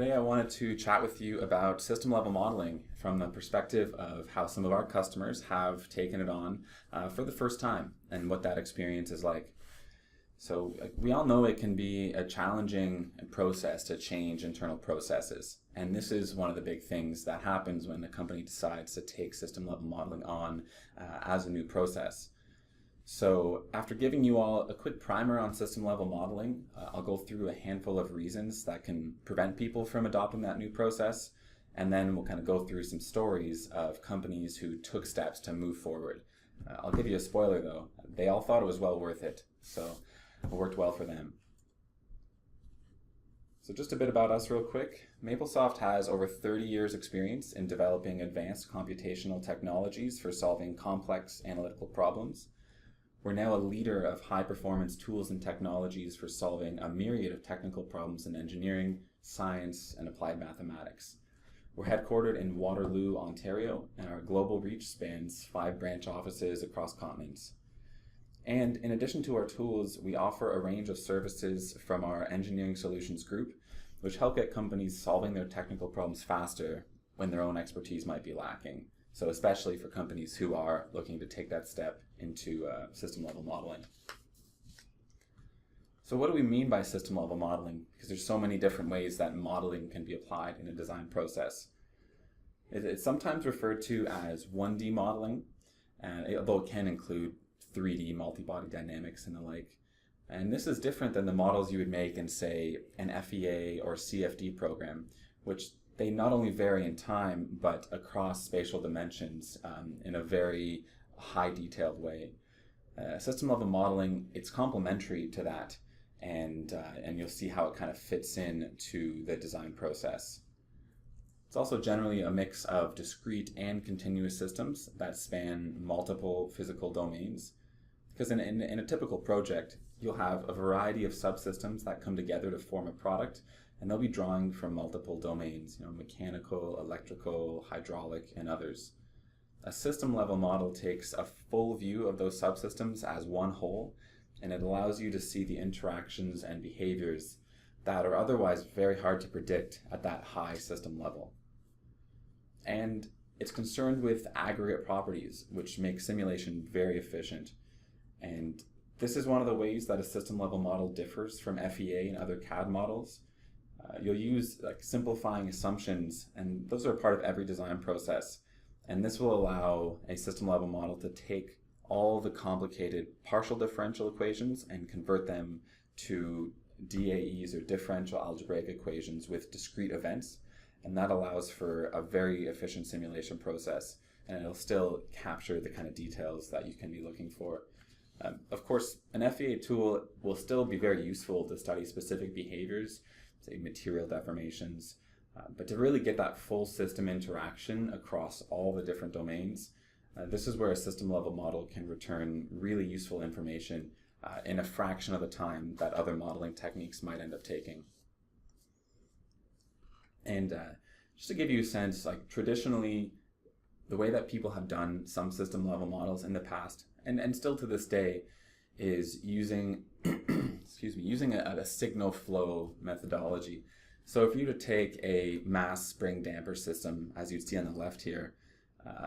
Today I wanted to chat with you about system level modeling from the perspective of how some of our customers have taken it on for the first time and what that experience is like. So we all know it can be a challenging process to change internal processes. And this is one of the big things that happens when the company decides to take system level modeling on as a new process. So after giving you all a quick primer on system level modeling, I'll go through a handful of reasons that can prevent people from adopting that new process. And then we'll kind of go through some stories of companies who took steps to move forward. I'll give you a spoiler though. They all thought it was well worth it. So it worked well for them. So just a bit about us real quick. Maplesoft has over 30 years experience in developing advanced computational technologies for solving complex analytical problems. We're now a leader of high-performance tools and technologies for solving a myriad of technical problems in engineering, science, and applied mathematics. We're headquartered in Waterloo, Ontario, and our global reach spans 5 branch offices across continents. And in addition to our tools, we offer a range of services from our engineering solutions group, which help get companies solving their technical problems faster when their own expertise might be lacking. So especially for companies who are looking to take that step into system level modeling. So what do we mean by system level modeling? Because there's so many different ways that modeling can be applied in a design process. It's sometimes referred to as 1D modeling, although it can include 3D multi-body dynamics and the like. And this is different than the models you would make in, say, an FEA or CFD program, which they not only vary in time, but across spatial dimensions in a very high detailed way. System level modeling, it's complementary to that, and you'll see how it kind of fits in to the design process. It's also generally a mix of discrete and continuous systems that span multiple physical domains. Because in a typical project, you'll have a variety of subsystems that come together to form a product, and they'll be drawing from multiple domains, mechanical, electrical, hydraulic, and others. A system level model takes a full view of those subsystems as one whole, and it allows you to see the interactions and behaviors that are otherwise very hard to predict at that high system level. And it's concerned with aggregate properties, which make simulation very efficient. And this is one of the ways that a system level model differs from FEA and other CAD models. You'll use simplifying assumptions, and those are part of every design process. And this will allow a system level model to take all the complicated partial differential equations and convert them to DAEs or differential algebraic equations with discrete events. And that allows for a very efficient simulation process, and it'll still capture the kind of details that you can be looking for. Of course, an FEA tool will still be very useful to study specific behaviors, say material deformations, but to really get that full system interaction across all the different domains, this is where a system level model can return really useful information in a fraction of the time that other modeling techniques might end up taking. And just to give you a sense, traditionally, the way that people have done some system level models in the past, and still to this day, is using using a signal flow methodology. So if you were to take a mass spring damper system, as you'd see on the left here,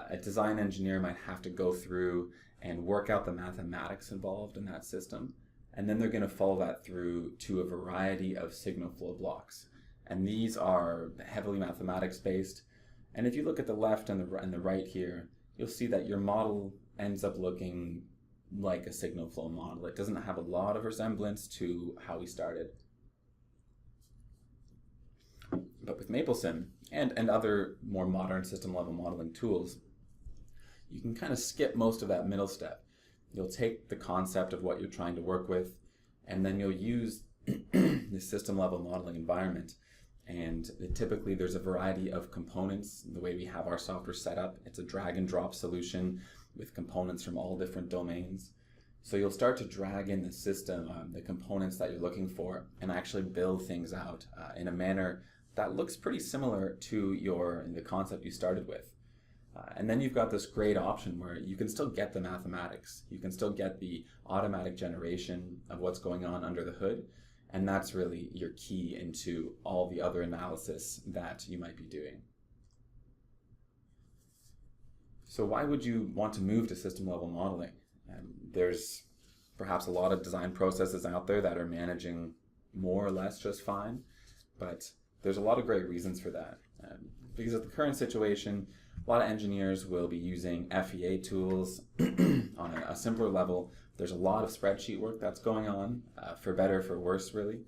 a design engineer might have to go through and work out the mathematics involved in that system, and then they're going to follow that through to a variety of signal flow blocks. And these are heavily mathematics based. And if you look at the left and the right here, you'll see that your model ends up looking like a signal flow model. It doesn't have a lot of resemblance to how we started. But with Mapleton and other more modern system level modeling tools, you can kind of skip most of that middle step. You'll take the concept of what you're trying to work with, and then you'll use the system level modeling environment. And typically there's a variety of components. The way we have our software set up, it's a drag and drop solution with components from all different domains. So you'll start to drag in the system, the components that you're looking for, and actually build things out in a manner that looks pretty similar to the concept you started with. And then you've got this great option where you can still get the mathematics. You can still get the automatic generation of what's going on under the hood. And that's really your key into all the other analysis that you might be doing. So why would you want to move to system level modeling? There's perhaps a lot of design processes out there that are managing more or less just fine, but there's a lot of great reasons for that. Because of the current situation, a lot of engineers will be using FEA tools on a simpler level. There's a lot of spreadsheet work that's going on, for better, for worse, really.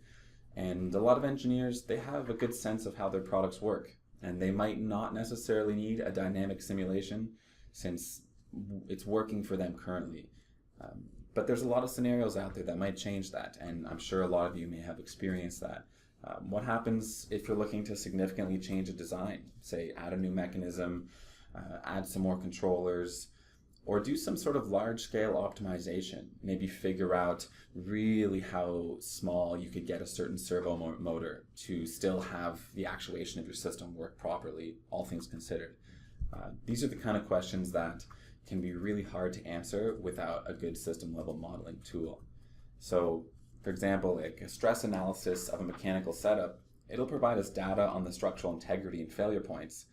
And a lot of engineers, they have a good sense of how their products work, and they might not necessarily need a dynamic simulation since it's working for them currently. But there's a lot of scenarios out there that might change that, and I'm sure a lot of you may have experienced that. What happens if you're looking to significantly change a design? Say, add a new mechanism, add some more controllers, or do some sort of large-scale optimization. Maybe figure out really how small you could get a certain servo motor to still have the actuation of your system work properly, all things considered. These are the kind of questions that can be really hard to answer without a good system-level modeling tool. So, for example, like a stress analysis of a mechanical setup, it'll provide us data on the structural integrity and failure points,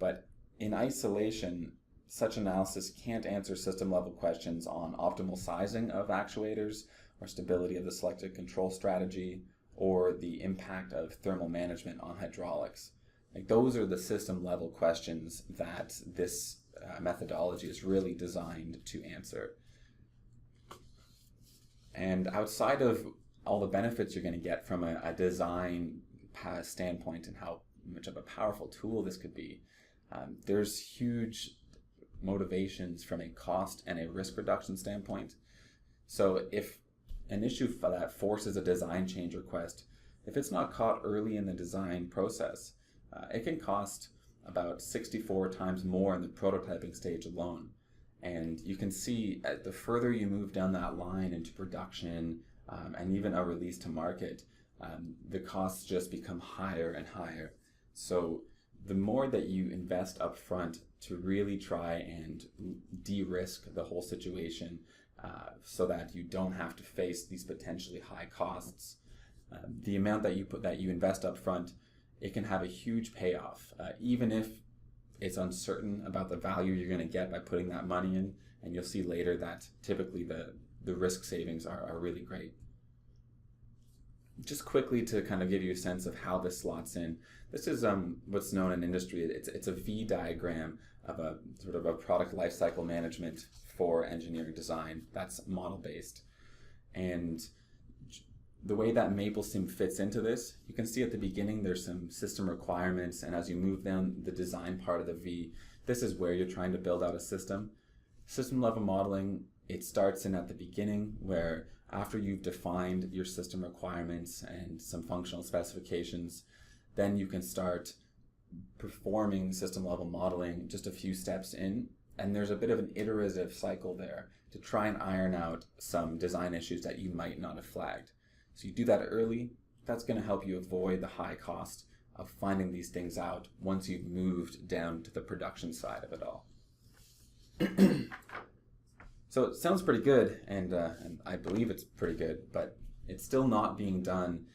but in isolation, such analysis can't answer system-level questions on optimal sizing of actuators, or stability of the selected control strategy, or the impact of thermal management on hydraulics. Like, those are the system-level questions that this methodology is really designed to answer. And outside of all the benefits you're going to get from a design standpoint and how much of a powerful tool this could be, there's huge motivations from a cost and a risk reduction standpoint. So if an issue that forces a design change request, if it's not caught early in the design process, it can cost about 64 times more in the prototyping stage alone. And you can see the further you move down that line into production and even a release to market, the costs just become higher and higher. So the more that you invest up front to really try and de-risk the whole situation so that you don't have to face these potentially high costs, the amount that you invest up front, it can have a huge payoff, even if it's uncertain about the value you're going to get by putting that money in. And you'll see later that typically the risk savings are really great. Just quickly to kind of give you a sense of how this slots in, this is what's known in industry, it's a V diagram of a sort of a product lifecycle management for engineering design that's model based. And the way that MapleSim fits into this, you can see at the beginning there's some system requirements, and as you move down the design part of the V, this is where you're trying to build out a system. System level modeling, it starts in at the beginning, where after you've defined your system requirements and some functional specifications, then you can start performing system level modeling just a few steps in, and there's a bit of an iterative cycle there to try and iron out some design issues that you might not have flagged. So you do that early, that's going to help you avoid the high cost of finding these things out once you've moved down to the production side of it all. So it sounds pretty good, and I believe it's pretty good, but it's still not being done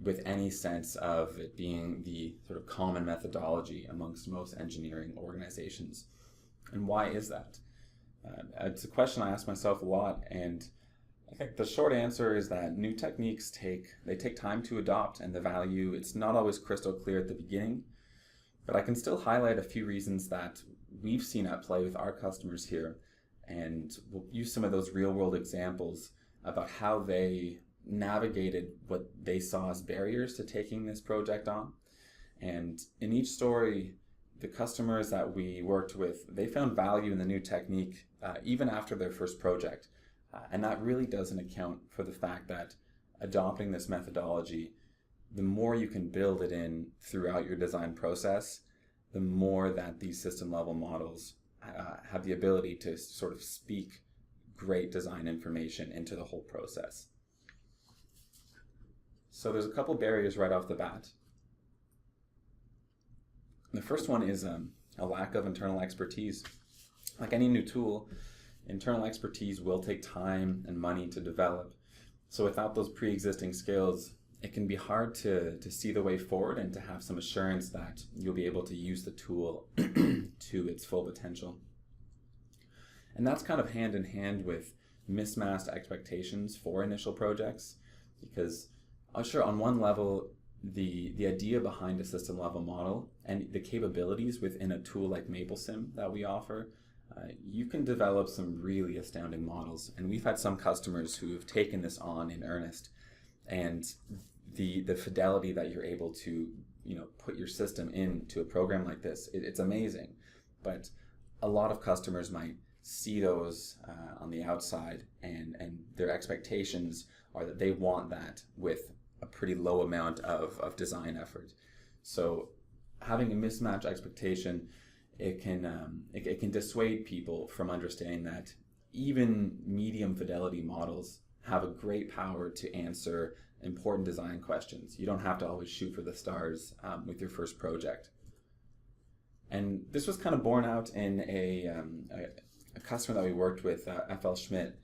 with any sense of it being the sort of common methodology amongst most engineering organizations. And why is that? It's a question I ask myself a lot, and I think the short answer is that new techniques take time to adopt, and the value, it's not always crystal clear at the beginning. But I can still highlight a few reasons that we've seen at play with our customers here, and we'll use some of those real-world examples about how they navigated what they saw as barriers to taking this project on. And in each story, the customers that we worked with, they found value in the new technique even after their first project. And that really doesn't account for the fact that adopting this methodology, the more you can build it in throughout your design process, the more that these system level models have the ability to sort of speak great design information into the whole process. So there's a couple barriers right off the bat. The first one is a lack of internal expertise. Like any new tool, internal expertise will take time and money to develop. So without those pre-existing skills, it can be hard to see the way forward and to have some assurance that you'll be able to use the tool to its full potential. And that's kind of hand in hand with mismatched expectations for initial projects, because sure, on one level, the idea behind a system level model and the capabilities within a tool like MapleSim that we offer, you can develop some really astounding models. And we've had some customers who have taken this on in earnest, and the fidelity that you're able to put your system into a program like this, it's amazing. But a lot of customers might see those on the outside, and their expectations are that they want that with a pretty low amount of design effort. So having a mismatched expectation, it can dissuade people from understanding that even medium fidelity models have a great power to answer important design questions. You don't have to always shoot for the stars with your first project. And this was kind of borne out in a customer that we worked with, FL Schmidt,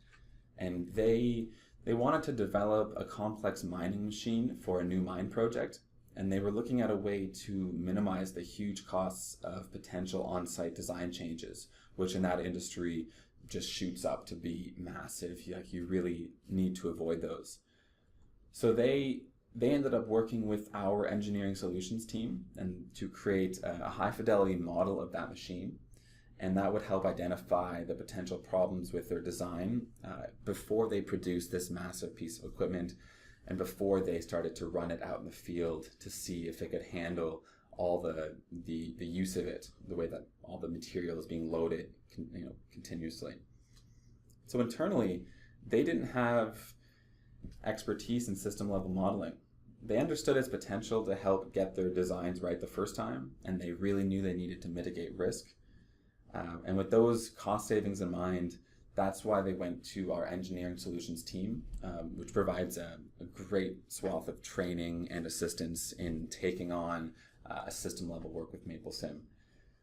and they wanted to develop a complex mining machine for a new mine project, and they were looking at a way to minimize the huge costs of potential on-site design changes, which in that industry just shoots up to be massive. You really need to avoid those. So they ended up working with our engineering solutions team and to create a high fidelity model of that machine. And that would help identify the potential problems with their design before they produced this massive piece of equipment and before they started to run it out in the field to see if it could handle all the use of it, the way that all the material is being loaded continuously. So internally, they didn't have expertise in system level modeling. They understood its potential to help get their designs right the first time, and they really knew they needed to mitigate risk. And with those cost savings in mind, that's why they went to our engineering solutions team, which provides a great swath of training and assistance in taking on a system level work with MapleSim.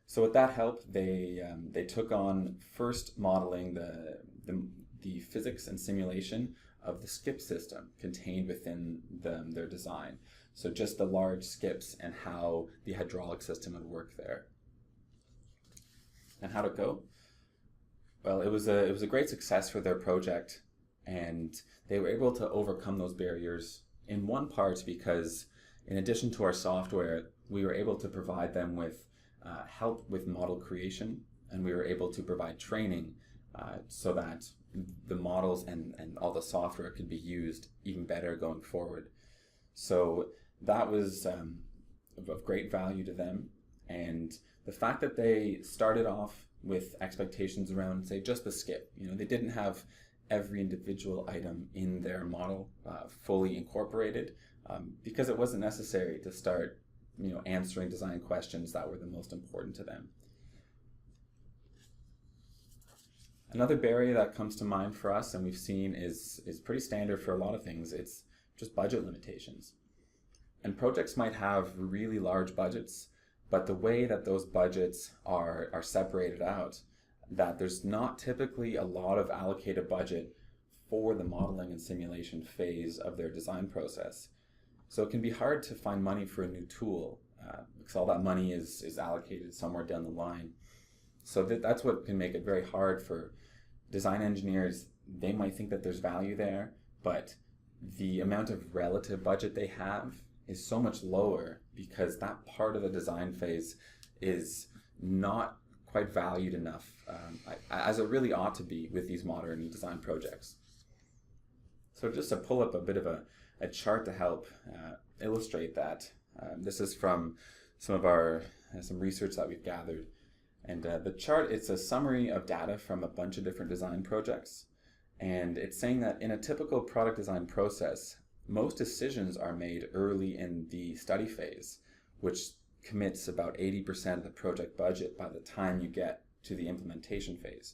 So with that help, they took on first modeling the physics and simulation of the skip system contained within their design. So just the large skips and how the hydraulic system would work there. And how'd it go? Well, it was a great success for their project, and they were able to overcome those barriers in one part because in addition to our software, we were able to provide them with help with model creation, and we were able to provide training so that the models and all the software could be used even better going forward. So that was of great value to them, and the fact that they started off with expectations around, say, just the skip. They didn't have every individual item in their model fully incorporated because it wasn't necessary to start, answering design questions that were the most important to them. Another barrier that comes to mind for us, and we've seen is pretty standard for a lot of things. It's just budget limitations. And projects might have really large budgets, but the way that those budgets are separated out, that there's not typically a lot of allocated budget for the modeling and simulation phase of their design process. So it can be hard to find money for a new tool because all that money is allocated somewhere down the line. So that's what can make it very hard for design engineers. They might think that there's value there, but the amount of relative budget they have is so much lower because that part of the design phase is not quite valued enough as it really ought to be with these modern design projects. So just to pull up a bit of a chart to help illustrate that, this is from some research that we've gathered. And the chart, it's a summary of data from a bunch of different design projects. And it's saying that in a typical product design process, most decisions are made early in the study phase, which commits about 80% of the project budget by the time you get to the implementation phase.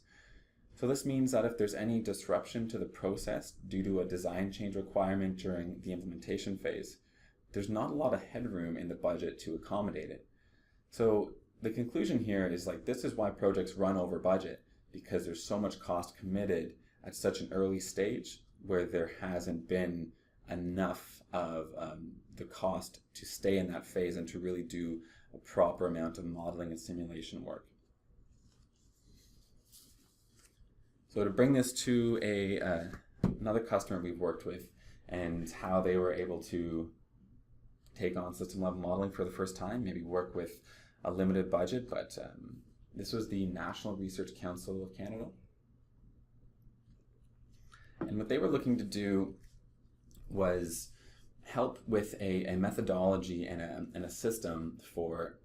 So this means that if there's any disruption to the process due to a design change requirement during the implementation phase, there's not a lot of headroom in the budget to accommodate it. So the conclusion here is this is why projects run over budget, because there's so much cost committed at such an early stage where there hasn't been enough of the cost to stay in that phase and to really do a proper amount of modeling and simulation work. So to bring this to another customer we've worked with and how they were able to take on system level modeling for the first time, maybe work with a limited budget, but this was the National Research Council of Canada. And what they were looking to do was help with a methodology and a system for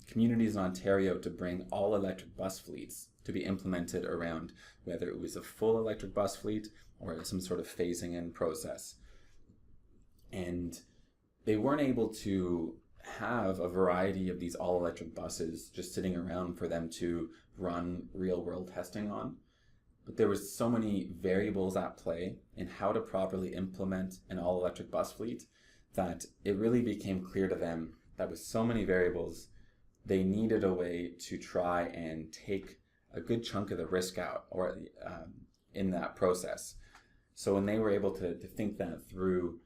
communities in Ontario to bring all electric bus fleets to be implemented around whether it was a full electric bus fleet or some sort of phasing in process. And they weren't able to have a variety of these all electric buses just sitting around for them to run real world testing on. But there was so many variables at play in how to properly implement an all electric bus fleet that it really became clear to them that with so many variables, they needed a way to try and take a good chunk of the risk out or in that process. So when they were able to think that through,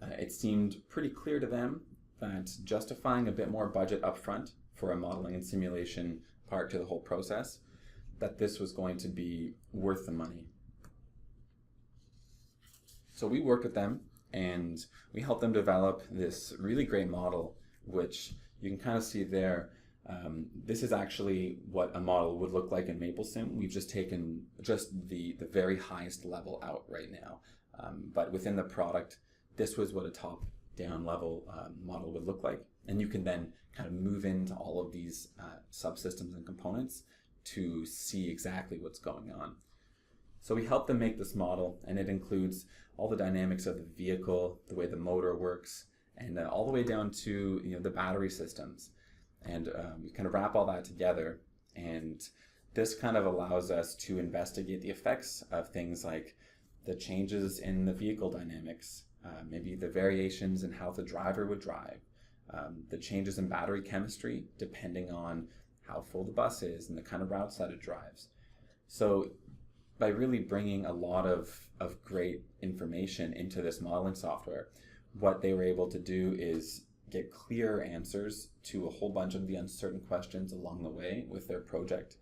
it seemed pretty clear to them that justifying a bit more budget upfront for a modeling and simulation part to the whole process, that this was going to be worth the money. So we worked with them and we helped them develop this really great model, which you can kind of see there. This is actually what a model would look like in MapleSim. We've just taken the very highest level out right now. But within the product, this was what a top-down level model would look like. And you can then kind of move into all of these subsystems and components to see exactly what's going on. So we helped them make this model, and it includes all the dynamics of the vehicle, the way the motor works, and all the way down to the battery systems. And we kind of wrap all that together, and this kind of allows us to investigate the effects of things like the changes in the vehicle dynamics, maybe the variations in how the driver would drive, the changes in battery chemistry depending on how full the bus is and the kind of routes that it drives. So by really bringing a lot of great information into this modeling software, what they were able to do is get clear answers to a whole bunch of the uncertain questions along the way with their project.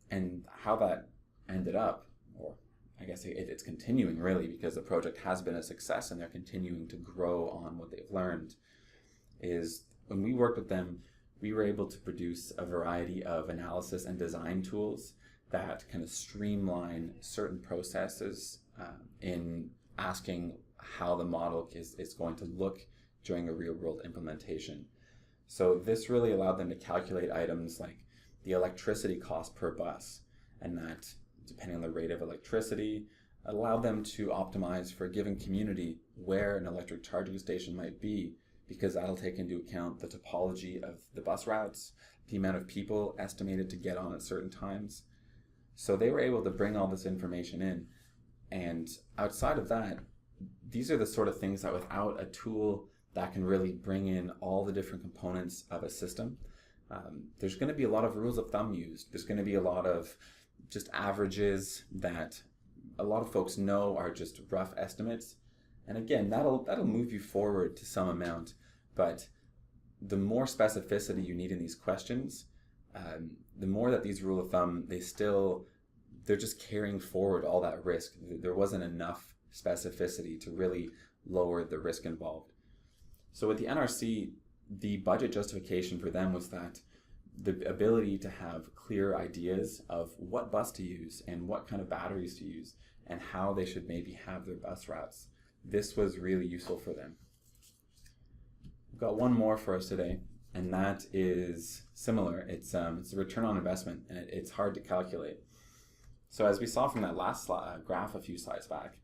And how that ended up, or I guess it's continuing really, because the project has been a success and they're continuing to grow on what they've learned, is when we worked with them, we were able to produce a variety of analysis and design tools that kind of streamline certain processes in asking how the model is going to look during a real-world implementation. So this really allowed them to calculate items like the electricity cost per bus, and that, depending on the rate of electricity, allowed them to optimize for a given community where an electric charging station might be, because that'll take into account the topology of the bus routes, the amount of people estimated to get on at certain times. So they were able to bring all this information in, and outside of that, these are the sort of things that without a tool that can really bring in all the different components of a system, there's going to be a lot of rules of thumb used. There's going to be a lot of just averages that a lot of folks know are just rough estimates. And again, that'll move you forward to some amount, but the more specificity you need in these questions, the more that these rule of thumb, they're just carrying forward all that risk. There wasn't enough specificity to really lower the risk involved. So with the NRC, the budget justification for them was that the ability to have clear ideas of what bus to use and what kind of batteries to use and how they should maybe have their bus routes. This was really useful for them. We've got one more for us today, and that is similar. It's a return on investment, and it's hard to calculate. So as we saw from that last graph a few slides back,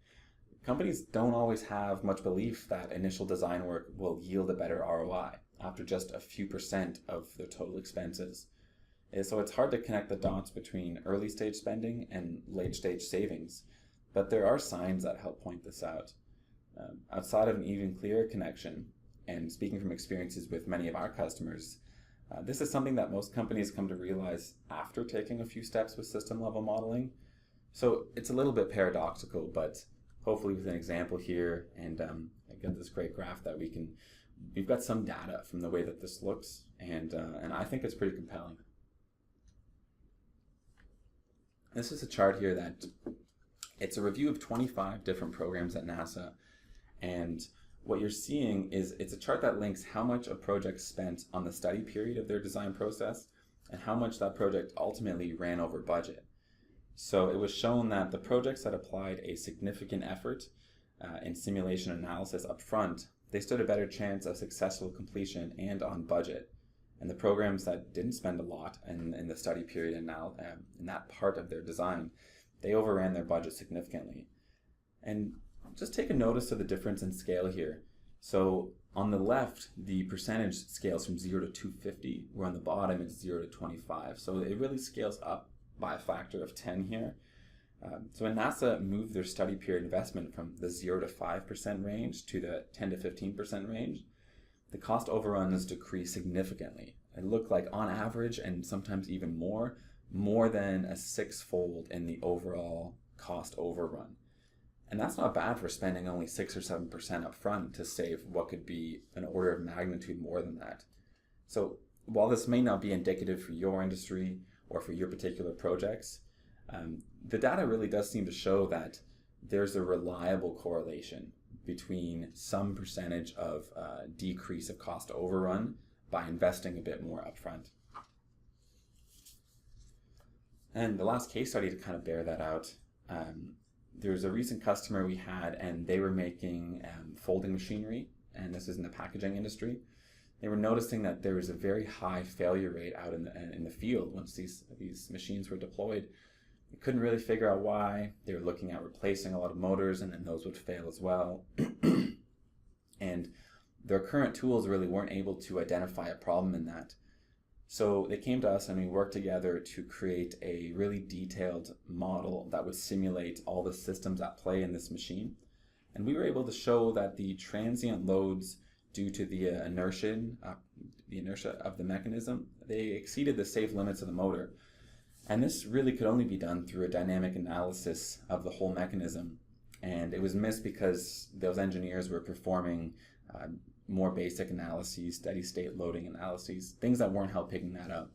companies don't always have much belief that initial design work will yield a better ROI after just a few % of their total expenses. And so it's hard to connect the dots between early stage spending and late stage savings, but there are signs that help point this out. Outside of an even clearer connection, and speaking from experiences with many of our customers, this is something that most companies come to realize after taking a few steps with system level modeling. So it's a little bit paradoxical, but hopefully with an example here, and I get this great graph that we've got some data from the way that this looks, and I think it's pretty compelling. This is a chart here that it's a review of 25 different programs at NASA, and what you're seeing is it's a chart that links how much a project spent on the study period of their design process and how much that project ultimately ran over budget. So it was shown that the projects that applied a significant effort in simulation analysis up front, they stood a better chance of successful completion and on budget. And the programs that didn't spend a lot in the study period and now in that part of their design, they overran their budget significantly. And just take a notice of the difference in scale here. So on the left, the percentage scales from 0 to 250, where on the bottom it's 0 to 25. So it really scales up by a factor of 10 here. So when NASA moved their study period investment from the 0 to 5% range to the 10 to 15% range, the cost overruns decreased significantly. It looked like on average, and sometimes even more than a 6-fold in the overall cost overrun. And that's not bad for spending only 6 or 7% up front to save what could be an order of magnitude more than that. So while this may not be indicative for your industry or for your particular projects, the data really does seem to show that there's a reliable correlation between some percentage of decrease of cost overrun by investing a bit more upfront. And the last case study to kind of bear that out, there's a recent customer we had, and they were making folding machinery, and this is in the packaging industry. They were noticing that there was a very high failure rate out in the field once these machines were deployed. They couldn't really figure out why. They were looking at replacing a lot of motors, and then those would fail as well. And their current tools really weren't able to identify a problem in that. So they came to us and we worked together to create a really detailed model that would simulate all the systems at play in this machine. And we were able to show that the transient loads due to the inertia of the mechanism, they exceeded the safe limits of the motor. And this really could only be done through a dynamic analysis of the whole mechanism. And it was missed because those engineers were performing more basic analyses, steady state loading analyses, things that weren't help picking that up.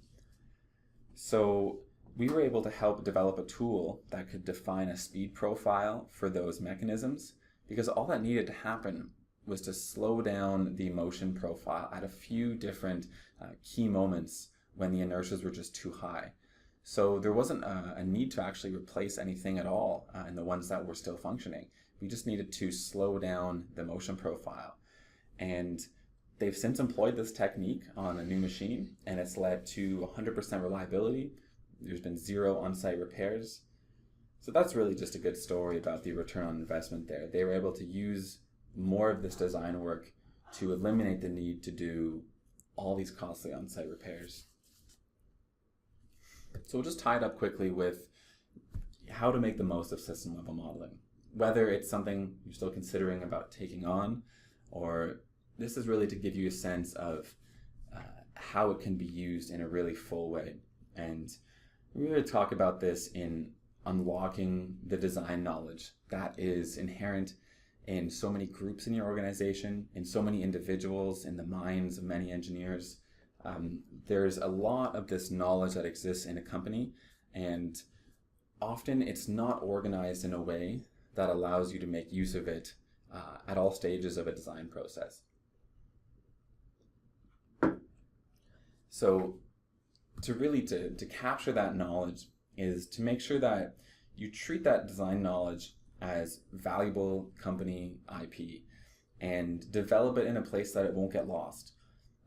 So we were able to help develop a tool that could define a speed profile for those mechanisms, because all that needed to happen was to slow down the motion profile at a few different key moments when the inertias were just too high. So there wasn't a need to actually replace anything at all in the ones that were still functioning. We just needed to slow down the motion profile. And they've since employed this technique on a new machine, and it's led to 100% reliability. There's been 0 on-site repairs. So that's really just a good story about the return on investment there. They were able to use more of this design work to eliminate the need to do all these costly on-site repairs. So we'll just tie it up quickly with how to make the most of system level modeling. Whether it's something you're still considering about taking on, or this is really to give you a sense of how it can be used in a really full way. And we really talk about this in unlocking the design knowledge that is inherent in so many groups in your organization, in so many individuals, in the minds of many engineers. There's a lot of this knowledge that exists in a company, and often it's not organized in a way that allows you to make use of it at all stages of a design process. So to really to capture that knowledge is to make sure that you treat that design knowledge as valuable company IP and develop it in a place that it won't get lost.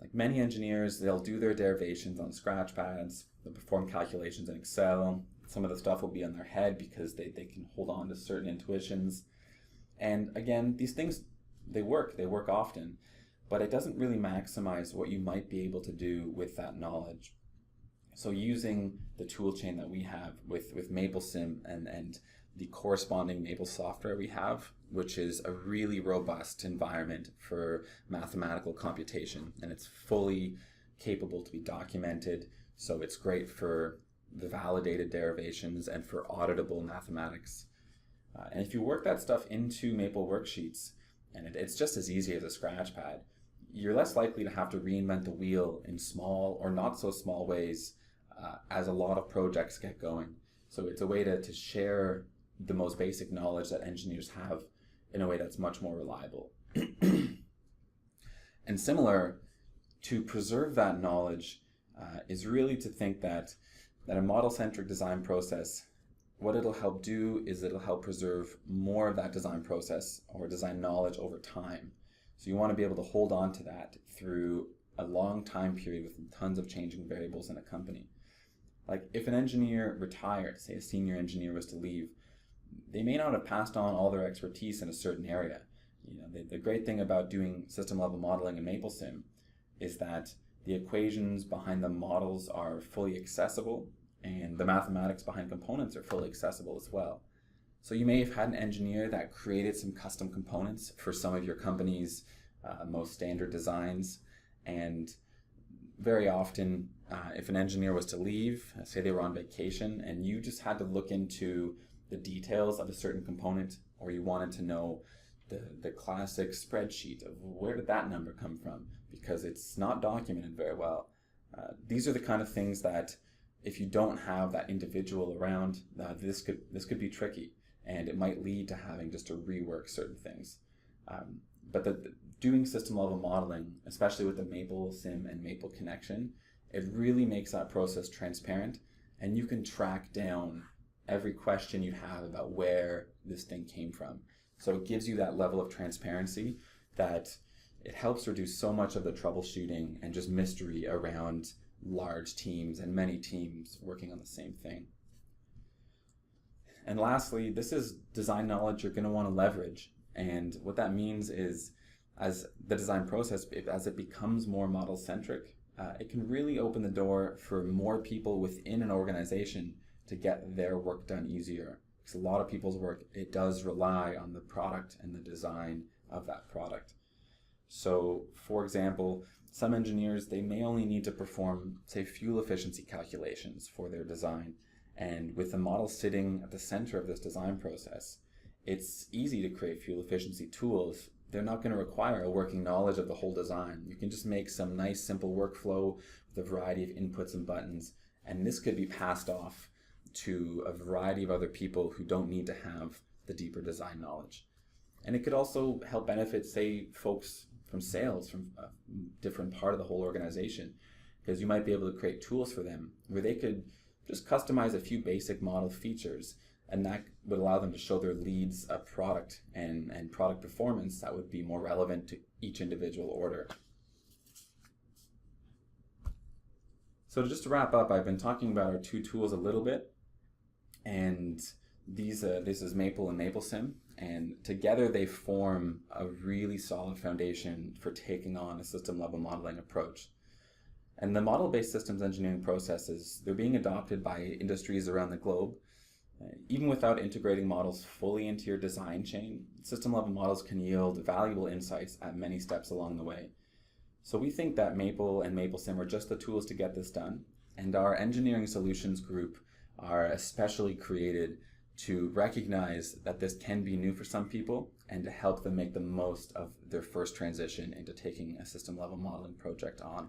Like many engineers, they'll do their derivations on scratch pads, they'll perform calculations in Excel. Some of the stuff will be on their head because they can hold on to certain intuitions. And again, these things, they work often, but it doesn't really maximize what you might be able to do with that knowledge. So using the tool chain that we have with MapleSim and the corresponding Maple software we have, which is a really robust environment for mathematical computation, and it's fully capable to be documented. So it's great for the validated derivations and for auditable mathematics. And if you work that stuff into Maple worksheets, and it's just as easy as a scratch pad, you're less likely to have to reinvent the wheel in small or not so small ways as a lot of projects get going. So it's a way to share the most basic knowledge that engineers have in a way that's much more reliable. And similar, to preserve that knowledge is really to think that a model-centric design process, what it'll help do is it'll help preserve more of that design process or design knowledge over time. So you want to be able to hold on to that through a long time period with tons of changing variables in a company. Like if an engineer retired, say a senior engineer was to leave, they may not have passed on all their expertise in a certain area. You know, the great thing about doing system level modeling in MapleSim is that the equations behind the models are fully accessible and the mathematics behind components are fully accessible as well. So you may have had an engineer that created some custom components for some of your company's most standard designs, and very often if an engineer was to leave, say they were on vacation, and you just had to look into the details of a certain component, or you wanted to know the classic spreadsheet of where did that number come from, because it's not documented very well. These are the kind of things that if you don't have that individual around, this could be tricky, and it might lead to having just to rework certain things. But doing system level modeling, especially with the MapleSim and Maple connection, it really makes that process transparent, and you can track down every question you have about where this thing came from. So it gives you that level of transparency that it helps reduce so much of the troubleshooting and just mystery around large teams and many teams working on the same thing. And lastly, this is design knowledge you're going to want to leverage. And what that means is, as the design process, as it becomes more model-centric, it can really open the door for more people within an organization to get their work done easier. Because a lot of people's work, it does rely on the product and the design of that product. So, for example, some engineers, they may only need to perform, say, fuel efficiency calculations for their design. And with the model sitting at the center of this design process, it's easy to create fuel efficiency tools. They're not going to require a working knowledge of the whole design. You can just make some nice simple workflow with a variety of inputs and buttons, and this could be passed off to a variety of other people who don't need to have the deeper design knowledge. And it could also help benefit, say, folks from sales, from a different part of the whole organization, because you might be able to create tools for them where they could just customize a few basic model features, and that would allow them to show their leads a product and product performance that would be more relevant to each individual order. So just to wrap up, I've been talking about our two tools a little bit, and this is Maple and MapleSim, and together they form a really solid foundation for taking on a system level modeling approach. And the model-based systems engineering processes, they're being adopted by industries around the globe. Even without integrating models fully into your design chain, system-level models can yield valuable insights at many steps along the way. So we think that Maple and MapleSim are just the tools to get this done, and our engineering solutions group are especially created to recognize that this can be new for some people and to help them make the most of their first transition into taking a system-level modeling project on.